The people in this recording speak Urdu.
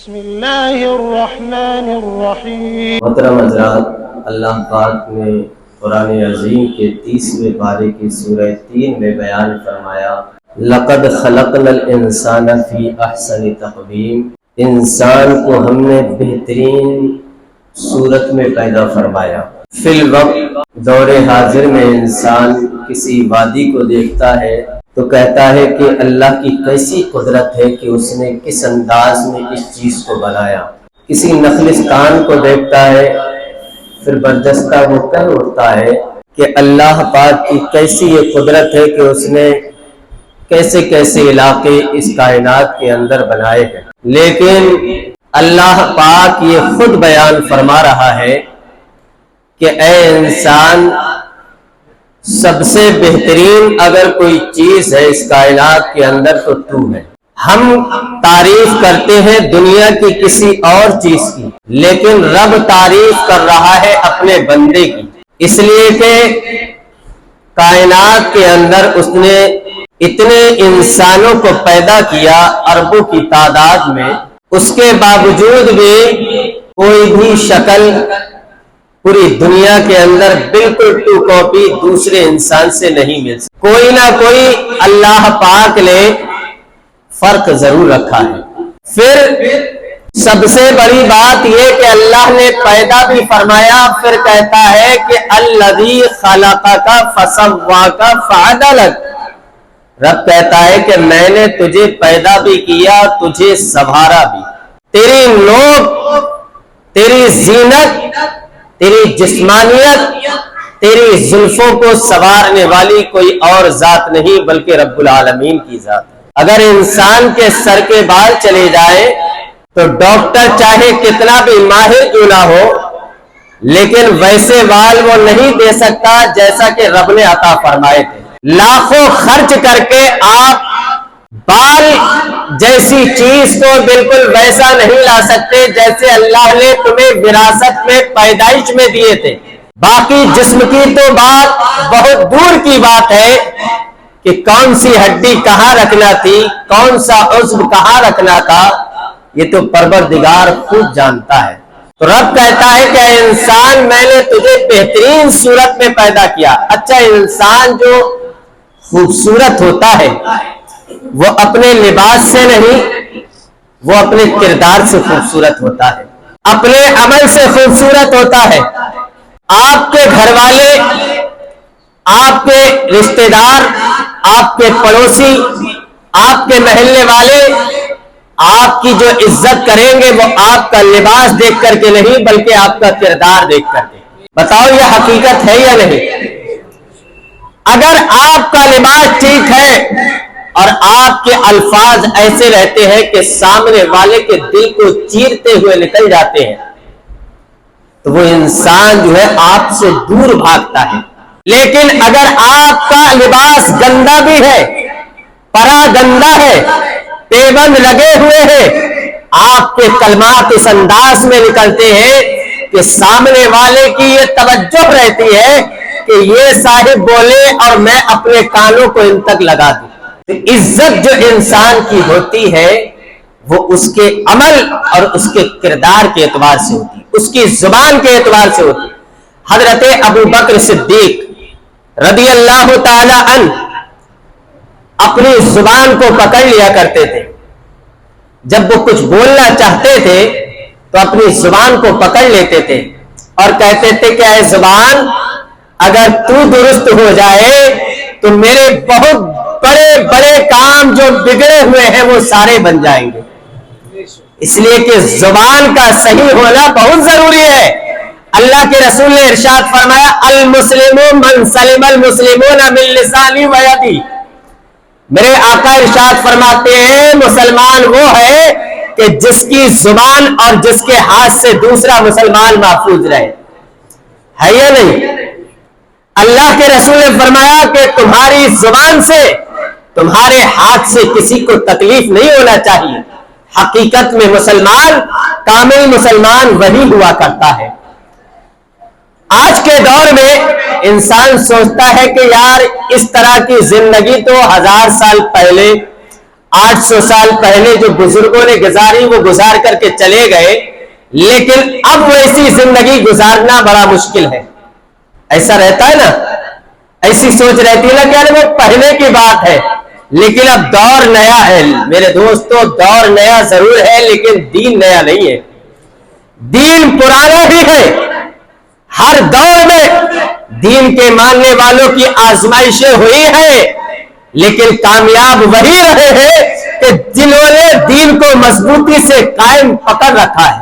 بسم اللہ الرحمن الرحیم۔ محترم حضرات، اللہ پاک نے قرآن عظیم کے 30ویں پارے کی سورہ 3 میں بیان فرمایا، لقد خلقنا الانسان فی احسن تقویم، انسان کو ہم نے بہترین صورت میں پیدا فرمایا۔ فی الوقت دور حاضر میں انسان کسی وادی کو دیکھتا ہے تو کہتا ہے کہ اللہ کی کیسی قدرت ہے کہ اس نے کس انداز میں اس چیز کو بنایا۔ کسی نخلستان کو دیکھتا ہے پھر برجستہ وہ کہہ اٹھتا ہے کہ اللہ پاک کی کیسی یہ قدرت ہے کہ اس نے کیسے کیسے علاقے اس کائنات کے اندر بنائے ہیں۔ لیکن اللہ پاک یہ خود بیان فرما رہا ہے کہ اے انسان، سب سے بہترین اگر کوئی چیز ہے اس کائنات کے اندر تو تو ہے۔ ہم تعریف کرتے ہیں دنیا کی کسی اور چیز کی، لیکن رب تعریف کر رہا ہے اپنے بندے کی، اس لیے کہ کائنات کے اندر اس نے اتنے انسانوں کو پیدا کیا اربوں کی تعداد میں، اس کے باوجود بھی کوئی بھی شکل پوری دنیا کے اندر بالکل ٹو کاپی دوسرے انسان سے نہیں مل سکتی۔ کوئی نہ کوئی اللہ پاک نے فرق ضرور رکھا ہے۔ پھر سب سے بڑی بات یہ کہ اللہ نے پیدا بھی فرمایا، پھر کہتا ہے کہ الذی خلقک فسواک فعدلک، رب کہتا ہے کہ میں نے تجھے پیدا بھی کیا، تجھے سنوارا بھی۔ تیری نوک، تیری زینت، تیری جسمانیت، تیری زلفوں کو سنوارنے والی کوئی اور ذات نہیں بلکہ رب العالمین کی ذات ہے۔ اگر انسان کے سر کے بال چلے جائیں تو ڈاکٹر چاہے کتنا بھی ماہر کیوں نہ ہو، لیکن ویسے بال وہ نہیں دے سکتا جیسا کہ رب نے عطا فرمائے تھے۔ لاکھوں خرچ کر کے آپ بال جیسی چیز کو بالکل ویسا نہیں لا سکتے جیسے اللہ نے تمہیں وراثت میں پیدائش میں دیے تھے۔ باقی جسم کی تو بات بہت دور کی بات ہے کہ کون سی ہڈی کہاں رکھنا تھی، کون سا عضو کہاں رکھنا تھا، یہ تو پروردگار خود جانتا ہے۔ تو رب کہتا ہے کہ انسان میں نے تجھے بہترین صورت میں پیدا کیا۔ اچھا، انسان جو خوبصورت ہوتا ہے وہ اپنے لباس سے نہیں، وہ اپنے کردار سے خوبصورت ہوتا ہے، اپنے عمل سے خوبصورت ہوتا ہے۔ آپ کے گھر والے، آپ کے رشتہ دار، آپ کے پڑوسی، آپ کے محلے والے آپ کی جو عزت کریں گے وہ آپ کا لباس دیکھ کر کے نہیں بلکہ آپ کا کردار دیکھ کر کے۔ بتاؤ یہ حقیقت ہے یا نہیں؟ اگر آپ کا لباس ٹھیک ہے اور آپ کے الفاظ ایسے رہتے ہیں کہ سامنے والے کے دل کو چیرتے ہوئے نکل جاتے ہیں تو وہ انسان جو ہے آپ سے دور بھاگتا ہے۔ لیکن اگر آپ کا لباس گندا بھی ہے، پرا گندا ہے، پیبند لگے ہوئے ہیں، آپ کے کلمات اس انداز میں نکلتے ہیں کہ سامنے والے کی یہ توجہ رہتی ہے کہ یہ صاحب بولے اور میں اپنے کانوں کو ان تک لگا دوں۔ عزت جو انسان کی ہوتی ہے وہ اس کے عمل اور اس کے کردار کے اعتبار سے ہوتی ہے، اس کی زبان کے اعتبار سے ہوتی ہے۔ حضرت ابو بکر صدیق رضی اللہ تعالی عنہ اپنی زبان کو پکڑ لیا کرتے تھے۔ جب وہ کچھ بولنا چاہتے تھے تو اپنی زبان کو پکڑ لیتے تھے اور کہتے تھے کہ اے زبان، اگر تو درست ہو جائے تو میرے بہت بڑے بڑے کام جو بگڑے ہوئے ہیں وہ سارے بن جائیں گے۔ اس لیے کہ زبان کا صحیح ہونا بہت ضروری ہے۔ اللہ کے رسول نے ارشاد فرمایا، المسلم من سلم المسلمون من لسانی و یدی۔ میرے آقا ارشاد فرماتے ہیں مسلمان وہ ہے کہ جس کی زبان اور جس کے ہاتھ سے دوسرا مسلمان محفوظ رہے، ہے یا نہیں؟ اللہ کے رسول نے فرمایا کہ تمہاری زبان سے، تمہارے ہاتھ سے کسی کو تکلیف نہیں ہونا چاہیے۔ حقیقت میں مسلمان، کامل مسلمان وہی ہوا کرتا ہے۔ آج کے دور میں انسان سوچتا ہے کہ یار اس طرح کی زندگی تو 1000 سال پہلے 800 سال پہلے جو بزرگوں نے گزاری وہ گزار کر کے چلے گئے، لیکن اب ویسی زندگی گزارنا بڑا مشکل ہے۔ ایسا رہتا ہے نا، ایسی سوچ رہتی ہے نا کہ وہ پہلے کی بات ہے، لیکن اب دور نیا ہے میرے دوستو، دور نیا ضرور ہے لیکن دین نیا نہیں ہے، دین پرانا ہی ہے۔ ہر دور میں دین کے ماننے والوں کی آزمائشیں ہوئی ہیں، لیکن کامیاب وہی رہے ہیں کہ جنہوں نے دین کو مضبوطی سے قائم پکڑ رکھا ہے۔